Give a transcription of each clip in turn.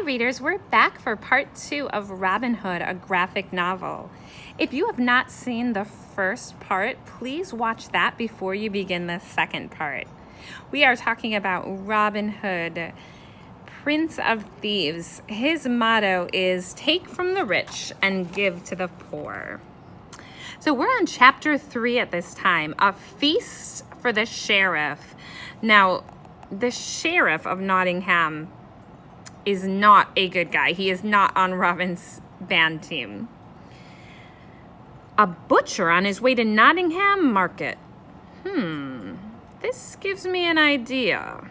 readers, we're back for part 2 of Robin Hood, a graphic novel. If you have not seen the first part, please watch that before you begin the second part. We are talking about Robin Hood, Prince of Thieves. His motto is take from the rich and give to the poor. So we're on chapter 3 at this time, a feast for the sheriff. Now, the sheriff of Nottingham is not a good guy. He is not on Robin's band team. A butcher on his way to Nottingham Market. This gives me an idea.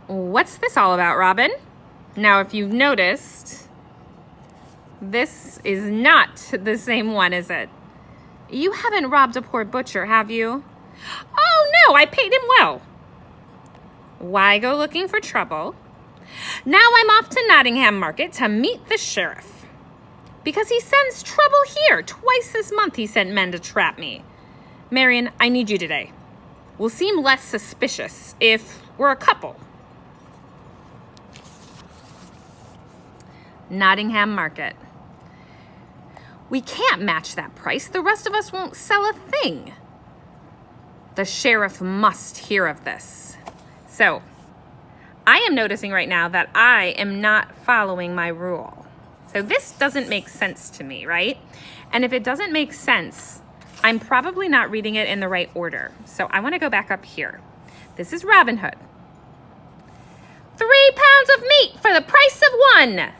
What's this all about, Robin? Now, if you've noticed, this is not the same one, is it? You haven't robbed a poor butcher, have you? Oh, no, I paid him well. Why go looking for trouble? Now I'm off to Nottingham Market to meet the sheriff. Because he sends trouble here. Twice this month he sent men to trap me. Marion, I need you today. We'll seem less suspicious if we're a couple. Nottingham Market. We can't match that price. The rest of us won't sell a thing. The sheriff must hear of this. So, I am noticing right now that I am not following my rule. So this doesn't make sense to me, right? And if it doesn't make sense, I'm probably not reading it in the right order. So I want to go back up here. This is Robin Hood. 3 pounds of meat for the price of 1.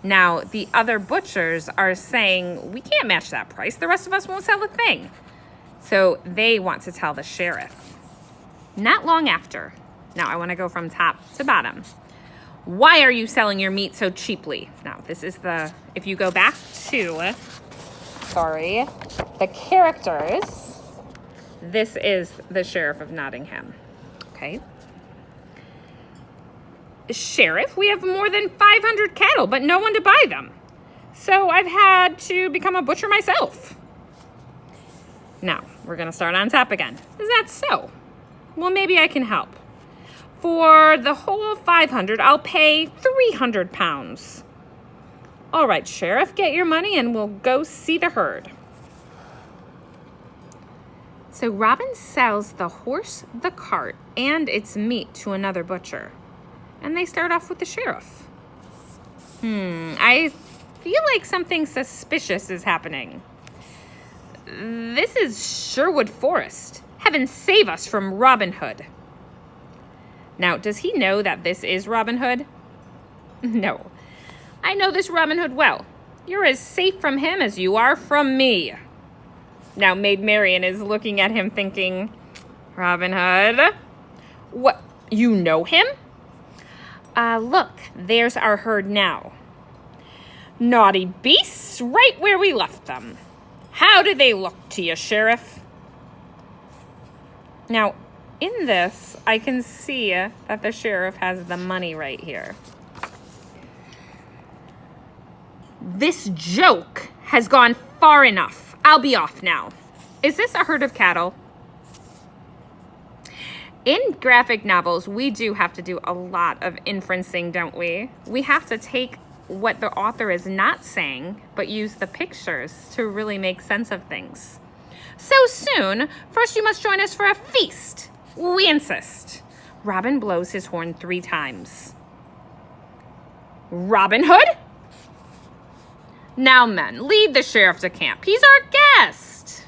Now, the other butchers are saying, we can't match that price. The rest of us won't sell a thing. So they want to tell the sheriff. Not long after. Now, I want to go from top to bottom. Why are you selling your meat so cheaply? Now, this is if you go back to, the characters, this is the sheriff of Nottingham. Okay. Sheriff, we have more than 500 cattle, but no one to buy them. So I've had to become a butcher myself. Now, we're going to start on top again. Is that so? Well, maybe I can help. For the whole 500, I'll pay 300 pounds. All right, Sheriff, get your money and we'll go see the herd. So Robin sells the horse, the cart, and its meat to another butcher. And they start off with the sheriff. I feel like something suspicious is happening. This is Sherwood Forest. Heaven save us from Robin Hood. Now, does he know that this is Robin Hood? No. I know this Robin Hood well. You're as safe from him as you are from me. Now, Maid Marian is looking at him thinking, Robin Hood? What, you know him? Look, there's our herd now. Naughty beasts, right where we left them. How do they look to you, Sheriff? Now, in this, I can see that the sheriff has the money right here. This joke has gone far enough. I'll be off now. Is this a herd of cattle? In graphic novels, we do have to do a lot of inferencing, don't we? We have to take what the author is not saying, but use the pictures to really make sense of things. So soon, first you must join us for a feast. We insist. Robin blows his horn 3 times. Robin Hood? Now, men, lead the sheriff to camp. He's our guest.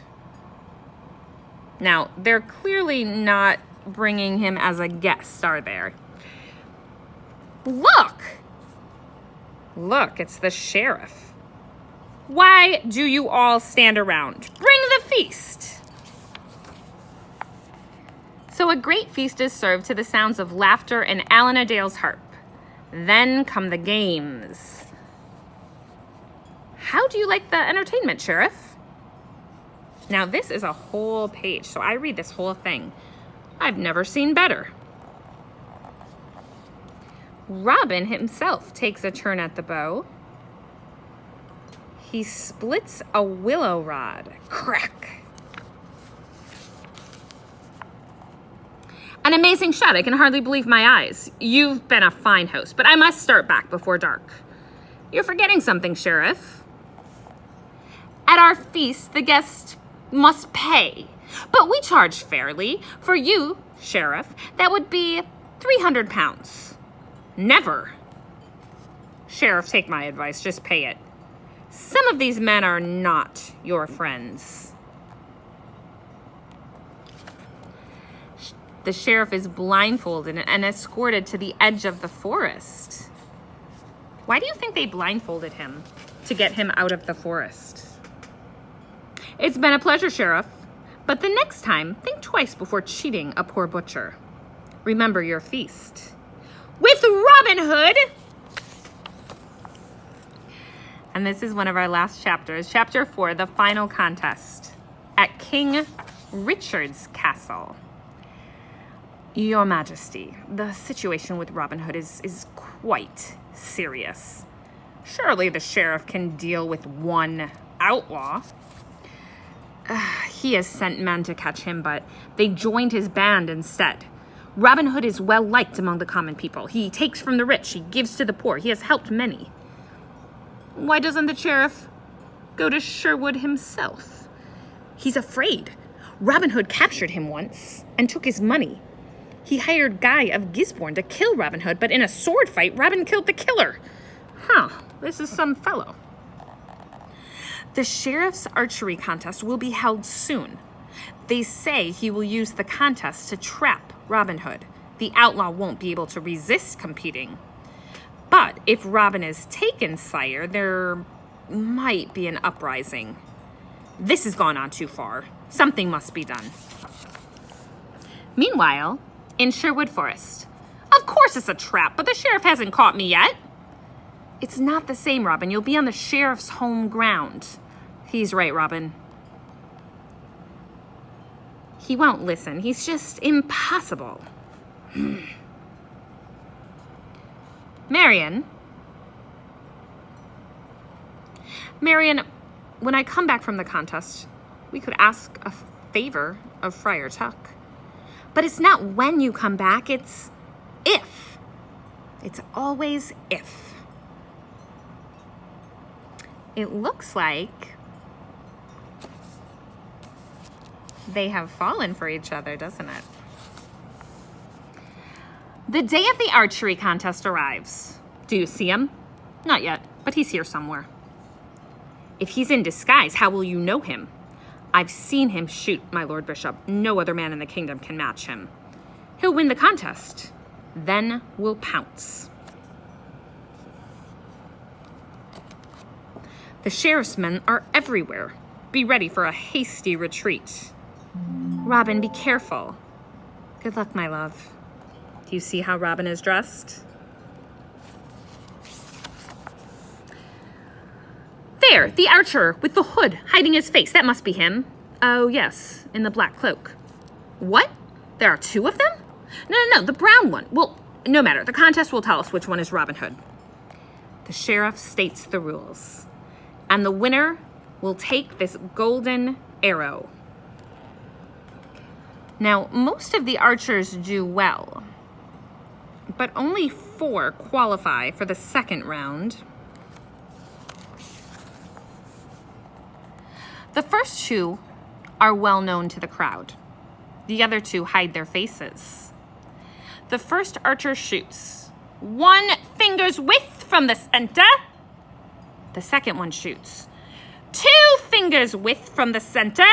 Now, they're clearly not bringing him as a guest, are there? Look, it's the sheriff. Why do you all stand around? Bring the feast. So a great feast is served to the sounds of laughter and Alan a Dale's harp. Then come the games. How do you like the entertainment, Sheriff? Now, this is a whole page, so I read this whole thing. I've never seen better. Robin himself takes a turn at the bow. He splits a willow rod. Crack. An amazing shot. I can hardly believe my eyes. You've been a fine host, but I must start back before dark. You're forgetting something, Sheriff. At our feast, the guest must pay, but we charge fairly. For you, Sheriff, that would be 300 pounds. Never. Sheriff, take my advice, just pay it. Some of these men are not your friends. The sheriff is blindfolded and escorted to the edge of the forest. Why do you think they blindfolded him? To get him out of the forest. It's been a pleasure, Sheriff. But the next time, think twice before cheating a poor butcher. Remember your feast. With Robin Hood! And this is one of our last chapters. Chapter 4, the final contest at King Richard's castle. Your Majesty, the situation with Robin Hood is quite serious. Surely the sheriff can deal with one outlaw. He has sent men to catch him, but they joined his band instead. Robin Hood is well liked among the common people. He takes from the rich, he gives to the poor. He has helped many. Why doesn't the sheriff go to Sherwood himself? He's afraid. Robin Hood captured him once and took his money. He hired Guy of Gisborne to kill Robin Hood, but in a sword fight, Robin killed the killer. This is some fellow. The sheriff's archery contest will be held soon. They say he will use the contest to trap Robin Hood. The outlaw won't be able to resist competing. But if Robin is taken, sire, there might be an uprising. This has gone on too far. Something must be done. Meanwhile, in Sherwood Forest. Of course it's a trap, but the sheriff hasn't caught me yet. It's not the same, Robin. You'll be on the sheriff's home ground. He's right, Robin. He won't listen. He's just impossible. Marion, when I come back from the contest, we could ask a favor of Friar Tuck. But it's not when you come back, it's if. It's always if. It looks like they have fallen for each other, doesn't it? The day of the archery contest arrives. Do you see him? Not yet, but he's here somewhere. If he's in disguise, how will you know him? I've seen him shoot, my Lord Bishop. No other man in the kingdom can match him. He'll win the contest. Then we'll pounce. The sheriff's men are everywhere. Be ready for a hasty retreat. Robin, be careful. Good luck, my love. Do you see how Robin is dressed? There, the archer with the hood hiding his face. That must be him. Oh, yes, in the black cloak. What? There are two of them? No, the brown one. Well, no matter. The contest will tell us which one is Robin Hood. The sheriff states the rules. And the winner will take this golden arrow. Now, most of the archers do well, but only 4 qualify for the second round. The first 2 are well known to the crowd. The other 2 hide their faces. The first archer shoots 1 finger's width from the center. The second one shoots 2 fingers width from the center.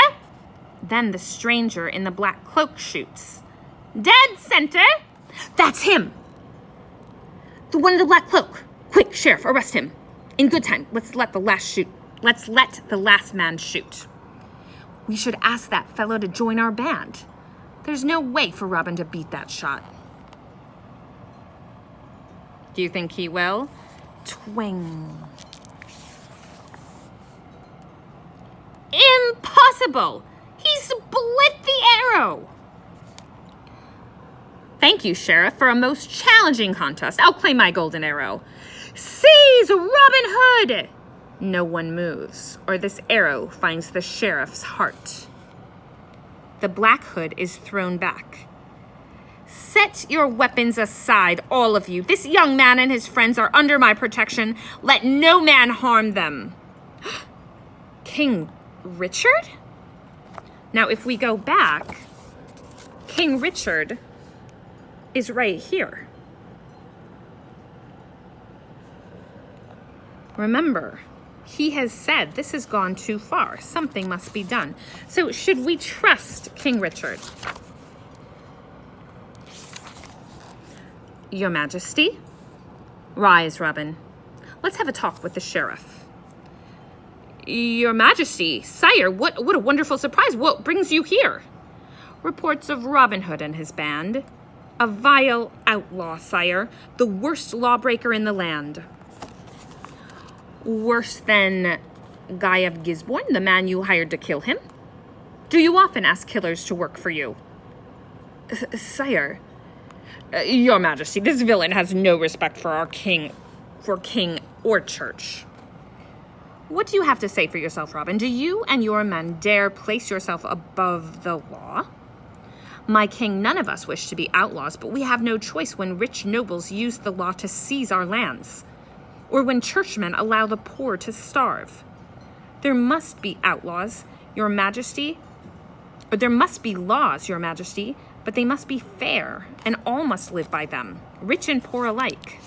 Then the stranger in the black cloak shoots dead center. That's him. The one in the black cloak. Quick, sheriff, arrest him. In good time. Let's let the last man shoot. We should ask that fellow to join our band. There's no way for Robin to beat that shot. Do you think he will? Twang. Impossible! He split the arrow! Thank you, Sheriff, for a most challenging contest. I'll claim my golden arrow. Seize Robin Hood! No one moves, or this arrow finds the sheriff's heart. The black hood is thrown back. Set your weapons aside, all of you. This young man and his friends are under my protection. Let no man harm them. King Richard? Now, if we go back, King Richard is right here. Remember, he has said this has gone too far. Something must be done. So should we trust King Richard? Your Majesty? Rise, Robin. Let's have a talk with the sheriff. Your Majesty, sire, what a wonderful surprise. What brings you here? Reports of Robin Hood and his band. A vile outlaw, sire. The worst lawbreaker in the land. Worse than Guy of Gisborne, the man you hired to kill him? Do you often ask killers to work for you? Sire, Your Majesty, this villain has no respect for our king or church. What do you have to say for yourself, Robin? Do you and your men dare place yourself above the law? My king, none of us wish to be outlaws, but we have no choice when rich nobles use the law to seize our lands, or when churchmen allow the poor to starve. There must be outlaws, Your Majesty, or there must be laws, Your Majesty, but they must be fair, and all must live by them, rich and poor alike.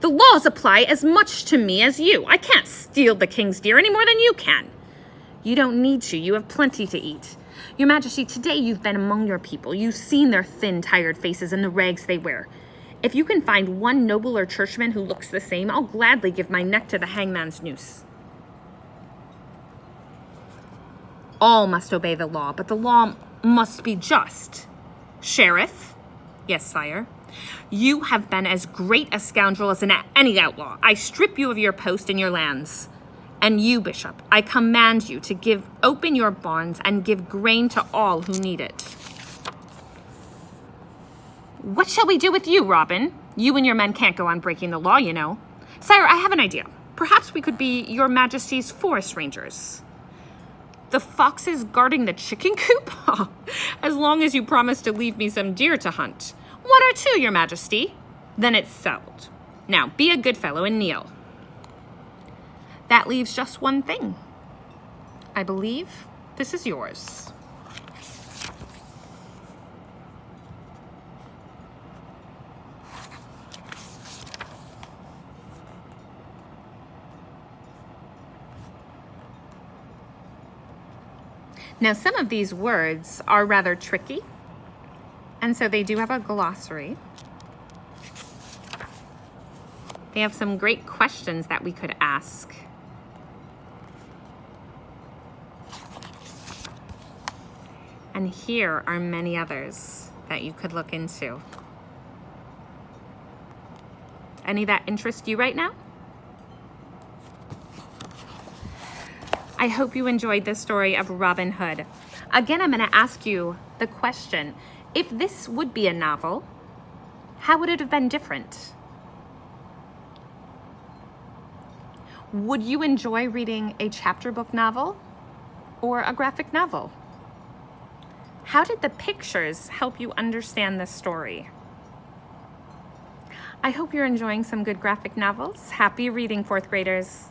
The laws apply as much to me as you. I can't steal the king's deer any more than you can. You don't need to. You have plenty to eat. Your Majesty, today you've been among your people. You've seen their thin, tired faces and the rags they wear. If you can find one noble or churchman who looks the same, I'll gladly give my neck to the hangman's noose. All must obey the law, but the law must be just. Sheriff? Yes, sire. You have been as great a scoundrel as any outlaw. I strip you of your post and your lands. And you, Bishop, I command you to open your barns and give grain to all who need it. What shall we do with you, Robin? You and your men can't go on breaking the law, you know. Sire, I have an idea. Perhaps we could be Your Majesty's forest rangers. The foxes guarding the chicken coop? As long as you promise to leave me some deer to hunt. 1 or 2, Your Majesty. Then it's settled. Now, be a good fellow and kneel. That leaves just one thing. I believe this is yours. Now, some of these words are rather tricky, and so they do have a glossary. They have some great questions that we could ask. And here are many others that you could look into. Any that interest you right now? I hope you enjoyed this story of Robin Hood. Again, I'm going to ask you the question, if this would be a novel, how would it have been different? Would you enjoy reading a chapter book novel or a graphic novel? How did the pictures help you understand the story? I hope you're enjoying some good graphic novels. Happy reading, 4th graders.